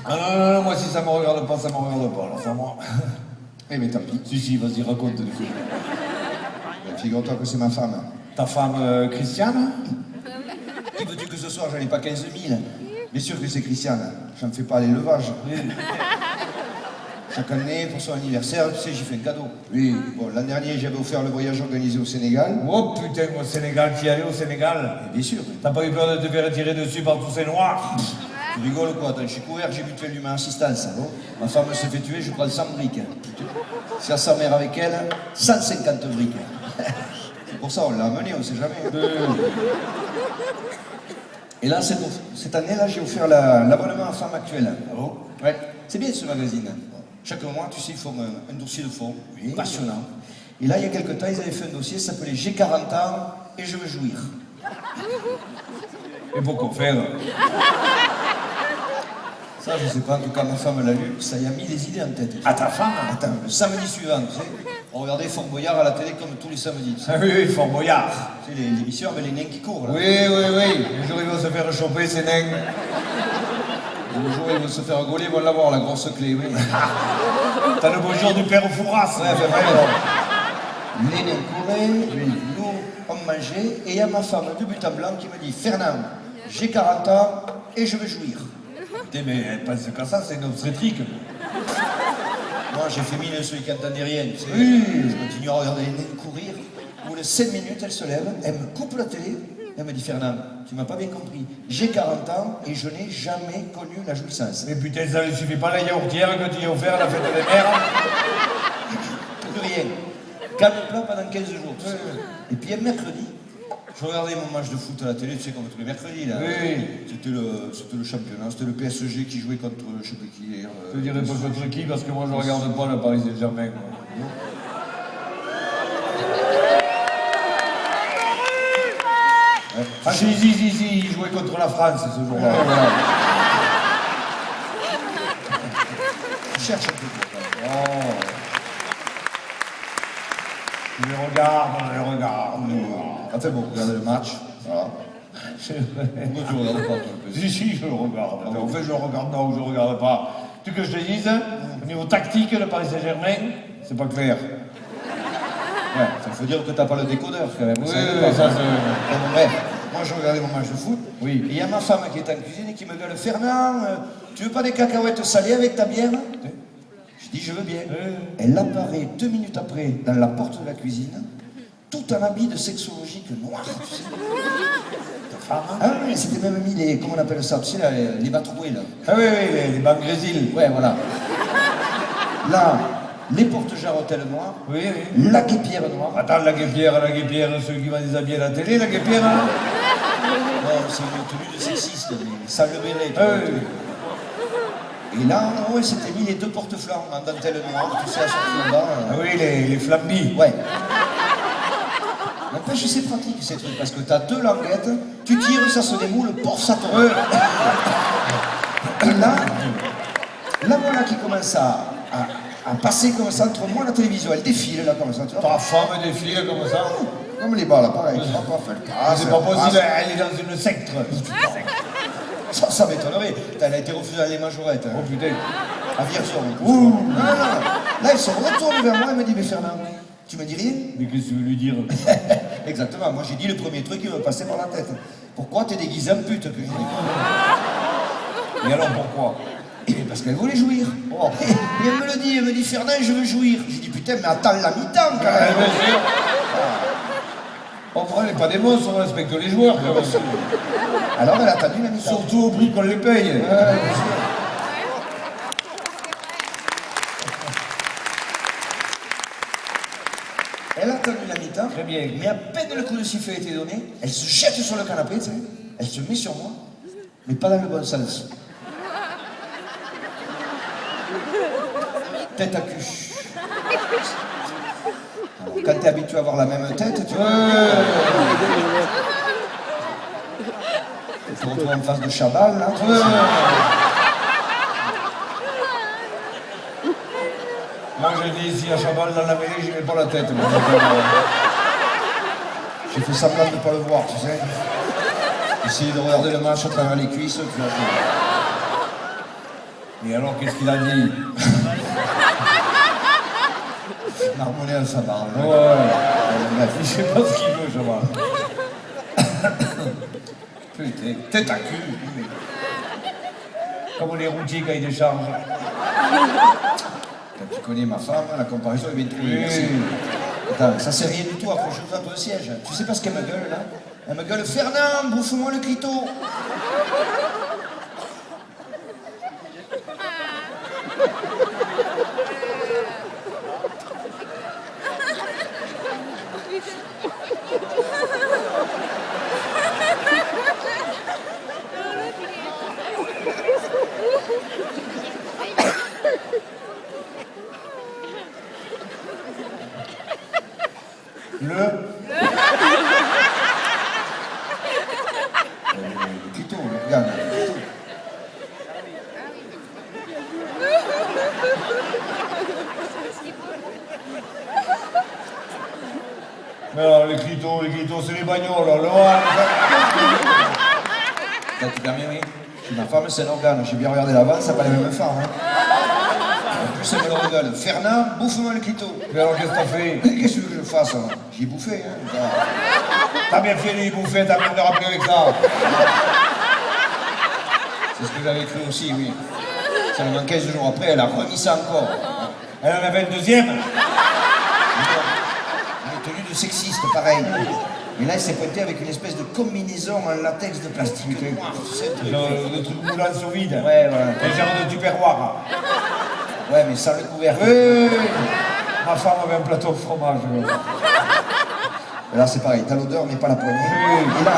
Ah non, non, non, moi si ça me regarde pas, ça me regarde pas, là, ça moi. Eh mais tant pis. Si, vas-y, raconte du coup. Figure-toi que c'est ma femme. Ta femme Christiane? Qui veux-tu que ce soir? J'en ai pas 15 000. Bien sûr que c'est Christiane. J'en fais pas l'élevage. Oui. Chaque année, pour son anniversaire, tu sais, j'y fais un cadeau. Oui. Bon, l'an dernier, j'avais offert le voyage organisé au Sénégal. Oh putain, au Sénégal, t'y allais au Sénégal? Et bien sûr. T'as pas eu peur de te faire tirer dessus par tous ces noirs? Tu rigoles quoi? Attends, je suis couvert, j'ai mutuelle humain assistance. Bon, ma femme se fait tuer, je prends 100 briques. Si à sa mère avec elle, 150 briques. C'est pour ça, on l'a amené, on sait jamais. Et là, cette année-là, j'ai offert l'abonnement à Femme Actuelle. Ah bon? Ouais, c'est bien ce magazine. Chaque mois, tu sais, ils font un dossier de fond, passionnant. Et là, il y a quelques temps, ils avaient fait un dossier, ça s'appelait J'ai 40 ans et je veux jouir. Et pourquoi faire? Ça, je sais pas, en tout cas, ma femme l'a lu, ça y a mis des idées en tête. À ta femme? Attends, le samedi suivant, tu sais, on regardait Fort Boyard à la télé comme tous les samedis. Tu sais, Ah oui, oui, Fort Boyard. l'émission avec les nains qui courent, là. Oui, oui, oui. Les jours, ils vont se faire choper, ces nains. Le jour où ils vont se faire gauler, ils vont l'avoir, la grosse clé, oui. T'as le beau jour du père Fouras. Ouais, c'est vrai, alors. Les nains couraient, nous, on mangeait, et il y a ma femme de but en blanc qui me dit « Fernand, j'ai 40 ans et je veux jouir. » Putain, mais elle pense qu'à ça, c'est une obstétrique. Moi, j'ai fait mine celui qui n'entendait rien, tu sais. Oui. Je continue à regarder les nains courir. Au bout de 5 minutes, elle se lève, elle me coupe la télé, elle me dit « Fernand, tu m'as pas bien compris. J'ai 40 ans et je n'ai jamais connu la jouissance. » Mais putain, ça ne suffit pas la yaourtière que tu as offert à la fête des mères. Plus rien. Calme plat pendant 15 jours, tu sais. Et puis un mercredi, je regardais mon match de foot à la télé, tu sais, comme tous les mercredis, là. Oui. C'était le championnat, c'était le PSG qui jouait contre je sais plus qui hier. Je dirais pas contre qui, parce que moi, je regarde pas le Paris Saint-Germain. Ah si, il jouait contre la France ce jour-là. Voilà. Je cherche un peu. Oh. Je les regarde, je les regarde. Enfin bon, regardez le match. Voilà. C'est vrai. Pourquoi tu regardes pas toi, le PSG? Si, je le regarde. En fait, je le regarde, non, je le regarde pas. Tu veux que je te dise, au niveau tactique, le Paris Saint-Germain, c'est pas clair. Ouais, ça faut dire que t'as pas le décodeur quand même. Oui, Ça, oui, pas. ça, Bon, bref, moi je regardais mon match de foot. Oui. Et il y a ma femme qui est en cuisine et qui me gueule Fernand, tu veux pas des cacahuètes salées avec ta bière? Je dis je veux bien. Elle apparaît 2 minutes après dans la porte de la cuisine, tout en habit de sexologique noir. Tu sais. Ah oui, c'était même mis les, comment on appelle ça, tu sais, là, les batroués là. Ah oui, oui, les banques Grésil. Ouais, voilà. Là, les porte-jarretelles noires, Oui, oui. la guépière noire. Attends, la guépière, ceux qui vont déshabiller à la télé, la guépière, hein? Non, c'est une tenue de sexiste, mais sans le béret. tu Ah vois, oui. Et là, en haut, elle s'était mis les 2 porte-flammes en dentelle noire, tu sais, à sortir en bas. Ah oui, les flambis. Ouais. N'empêche, c'est pratique ces trucs, parce que t'as 2 languettes, tu tires, ça se démoule, paf, ça tombe. Et là, voilà qui commence à passer comme ça entre moi et la télévision. Elle défile là comme ça, tu vois. Ta femme défile comme ça. Comme les balles, pareil. Tu vois, paf, elle passe, C'est pas elle possible, passe. elle est dans une secte. Ça m'étonnerait. Elle a été refusée dans les majorettes. Oh putain. À Vierzon. Ouh. Non. Là, elle se retourne vers moi et me dit, mais Fernand, tu me dis rien? Mais qu'est-ce que tu veux lui dire? Exactement. Moi, j'ai dit le premier truc qui me passait par la tête. Pourquoi t'es déguisé en pute? Que j'ai dit. Et alors pourquoi? Et parce qu'elle voulait jouir. Oh. Et elle me le dit, elle me dit, Fernand, je veux jouir. J'ai dit, putain, mais attends la mi-temps quand même. Bien sûr. On prend les pas des monstres, on respecte les joueurs. Quand même. Alors, elle a attendu la mi-temps. Surtout au prix qu'on les paye. Bien sûr. Elle a attendu la mi-temps. Très bien. Mais à peine le coup de sifflet a été donné, elle se jette sur le canapé, tu sais. Elle se met sur moi, mais pas dans le bon sens. Tête à cul. Alors, quand t'es habitué à avoir la même tête, tu vois. Tu te retrouves en face de Chabal, là. Tu vois. Moi je dis ici à Chabal dans la mêlée, j'y mets pas la tête. Moi. J'ai fait semblant de ne pas le voir, tu sais. Essayer de regarder le match à travers les cuisses, tu vois. Et alors, qu'est-ce qu'il a dit? Marmonné à sa barbe. Ouais. Je sais pas ce qu'il veut, je vois. Putain, tête à cul. Comme les routiers quand ils déchargent. Quand tu connais ma femme, la comparaison est bien trouvée. Oui. Merci. Attends, ça c'est rien du tout, accroche-toi à ton siège. Tu sais pas ce qu'elle me gueule là? Elle me gueule, Fernand, bouffe-moi le clito. Le clito, regarde. Le clito. Mais alors, les clitos, c'est les bagnoles, alors. T'as tout permis, oui. Chez ma femme, c'est un organe. J'ai bien regardé l'avant, ça n'a pas les mêmes femmes. Hein. En plus, elle me le rigole. Fernand, bouffe-moi le clito. Mais alors, qu'est-ce que t'as fait? Qu'est-ce que tu veux que je fasse? Hein? J'ai bouffé, hein. T'as bien fait les bouffer, t'as bien de rappeler avec ça. C'est ce que j'avais cru aussi, oui. Seulement 15 jours après, elle a remis ça encore. Elle en avait une deuxième. Une tenue de sexiste, pareil. Mais là, elle s'est pointée avec une espèce de combinaison en latex de plastique. Tu sais, Le truc moulant sous vide. Ouais, voilà. Un genre de tupperware. Ouais, mais sans le couvercle. Oui. Ma femme avait un plateau de fromage. Et là, c'est pareil. T'as l'odeur, mais pas la poignée. Oui. Et là,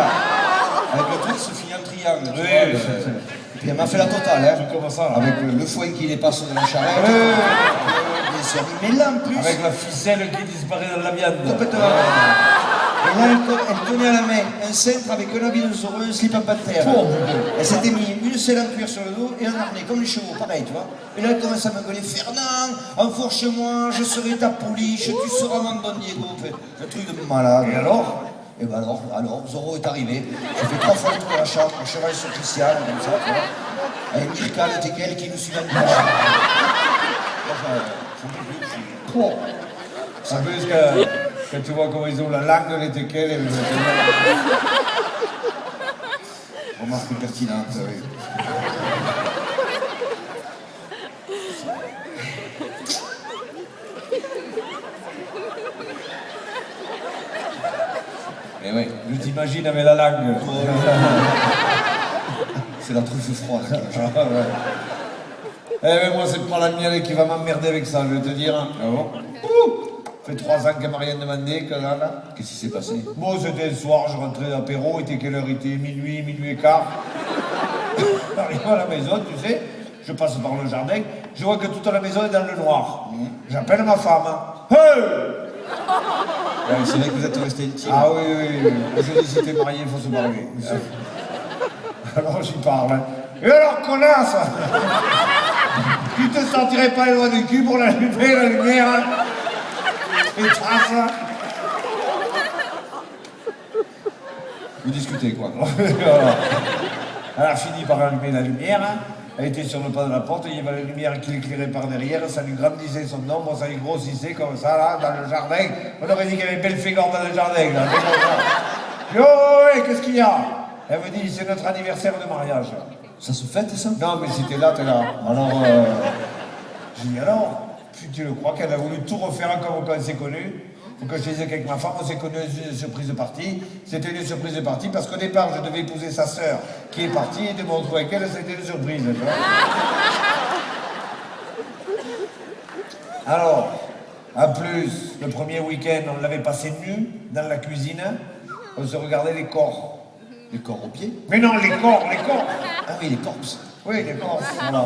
avec le truc, se finit en triangle. Tu Oui, vois, c'est- Et puis elle m'a fait la totale, hein. Comment ça, là? Avec le foin qui dépasse de la charrette. Bien sûr. Mais là, en plus, Avec la ficelle qui disparaît dans la viande. complètement. Et là, elle tenait à la main un cintre avec un habit de Zorro, un slip en panthère. Oh, Elle s'était mis une selle en cuir sur le dos et un harnais, comme les chevaux, pareil, tu vois. Et là, elle commence à me gueuler, Fernand, enfourche-moi, je serai ta pouliche, tu seras mon Don Diego. Fait, un truc de malade. Et alors? Et ben alors, Zorro est arrivé. J'ai fait 3 fois le tour de la chambre, un cheval sur Christian, comme ça, tu vois. Et Mirka, le teckel, qui nous suivait en dimanche. En plus, que tu vois comment ils ont la langue, les teckels et les Remarque pertinente, oui. Eh oui, je t'imagine avec la langue. C'est la truffe froide. Ah, ouais. Eh ben moi, c'est pas la mienne qui va m'emmerder avec ça, je vais te dire. Ah bon? Ça fait 3 ans qu'elle m'a rien demandé, que là. Qu'est-ce qui s'est passé? Bon, c'était le soir, je rentrais d'apéro, il était quelle heure? Il était minuit, minuit et quart. J'arrive à la maison, tu sais, je passe par le jardin, je vois que toute la maison est dans le noir. J'appelle ma femme. Hey! Ouais, c'est vrai que vous êtes resté intime. Ah oui, oui, oui. Je dis, si t'es marié, il faut se marier. Alors j'y parle. Et alors, connasse! Tu te sentirais pas loin du cul pour l'allumer, la lumière? Et trace? Vous discutez, quoi. Elle a fini par allumer la lumière. Elle était sur le pas de la porte, il y avait la lumière qui l'éclairait par derrière, ça lui grandissait son ombre, ça lui grossissait comme ça, là, dans le jardin. On aurait dit qu'il y avait Belphégor dans le jardin, là. Je dis, oh, ouais, qu'est-ce qu'il y a? Elle me dit, c'est notre anniversaire de mariage. Ça se fête, ça? Non, mais si t'es là, t'es là. Alors, j'ai dit, alors, tu le crois qu'elle a voulu tout refaire comme quand elle s'est connue? Faut que je disais qu'avec ma femme, on s'est connus une surprise de partie. C'était une surprise de partie parce qu'au départ, je devais épouser sa sœur qui est partie et de me retrouver avec elle, c'était une surprise. Tu vois. Alors, en plus, le premier week-end, on l'avait passé nu dans la cuisine. On se regardait les corps. Les corps aux pieds? Mais non, les corps, les corps. Ah oui, les corpses. Oui, les corps, voilà.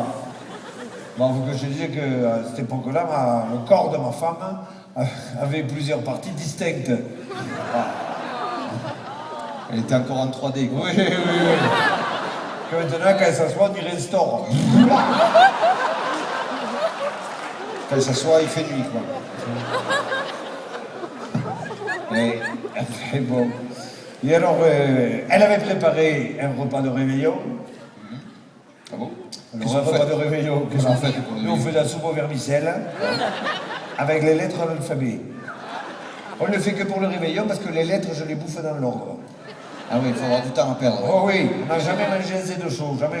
Bon, faut que je disais qu'à cette époque-là, le corps de ma femme avait plusieurs parties distinctes. Elle était encore en 3D, quoi. Oui, oui, oui. Que maintenant, quand elle s'assoit, on dirait un store. Quand elle s'assoit, il fait nuit, quoi. Et après, bon. Et alors, elle avait préparé un repas de réveillon. Ah bon? Alors, un repas de réveillon, qu'est-ce qu'on fait? Nous, on fait de la soupe au vermicelle, avec les lettres de l'alphabet. On ne le fait que pour le réveillon, parce que les lettres, je les bouffe dans l'ordre. Ah oui, il faut avoir du temps à perdre. Oh oui, on n'a jamais mangé assez de chaud, jamais.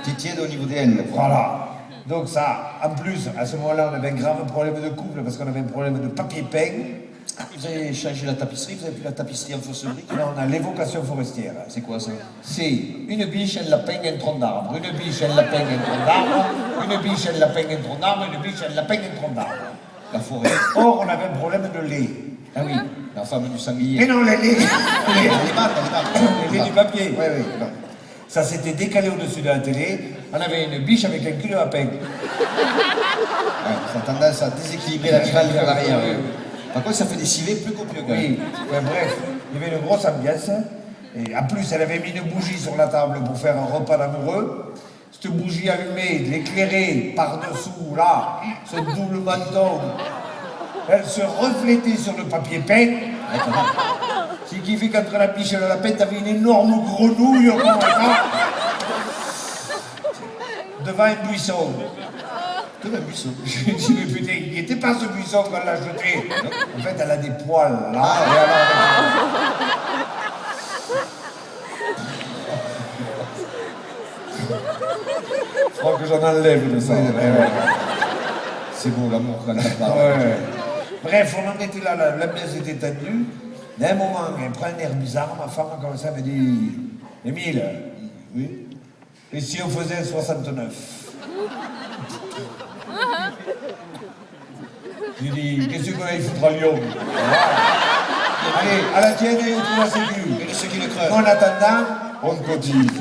T'es tiède au niveau des L. Voilà. Donc ça, en plus, à ce moment-là, on avait un grave problème de couple, parce qu'on avait un problème de papier peint. Ah, vous avez changé la tapisserie, vous avez plus la tapisserie en fausse brique. Là, on a l'évocation forestière. C'est quoi ça? C'est une biche, un lapin, un tronc d'arbre. Une biche, un lapin, un tronc d'arbre. Une biche, un lapin, un tronc d'arbre. Une biche, un lapin, un tronc d'arbre. La forêt. Or, on avait un problème de lait. Ah oui, la femme du sanglier. Et non, les laits. Les Les laits du papier. Oui, oui. Non. Ça s'était décalé au-dessus de la télé. On avait une biche avec un cul de lapin. Ouais, ça a tendance à déséquilibrer l'animal vers l'arrière. Par contre, ça fait des civets plus copieux. Oui, ouais, bref, il y avait une grosse ambiance. Et en plus, elle avait mis une bougie sur la table pour faire un repas d'amoureux. Cette bougie allumée, l'éclairait par-dessous, là, ce double menton. Elle se reflétait sur le papier peint. Ce qui fait qu'entre la biche et le lapin, t'avais une énorme grenouille comme ça, devant un buisson. Comme un buisson. Je me dis, mais putain, il n'était pas ce buisson qu'on l'a jeté. En fait, elle a des poils là. Et alors, je crois que j'en enlève de ça. C'est beau l'amour quand elle parle. Ouais. Bref, on en était là, l'ambiance était tendue. D'un moment, elle prend un air bizarre, ma femme comme ça me dit, Émile, oui, et si on faisait 69? J'ai dit, qu'est-ce qu'on aille foutre à Lyon? Allez, à la tienne et au trou à sécu. Et ceux qui le crevent. En attendant, on cotise.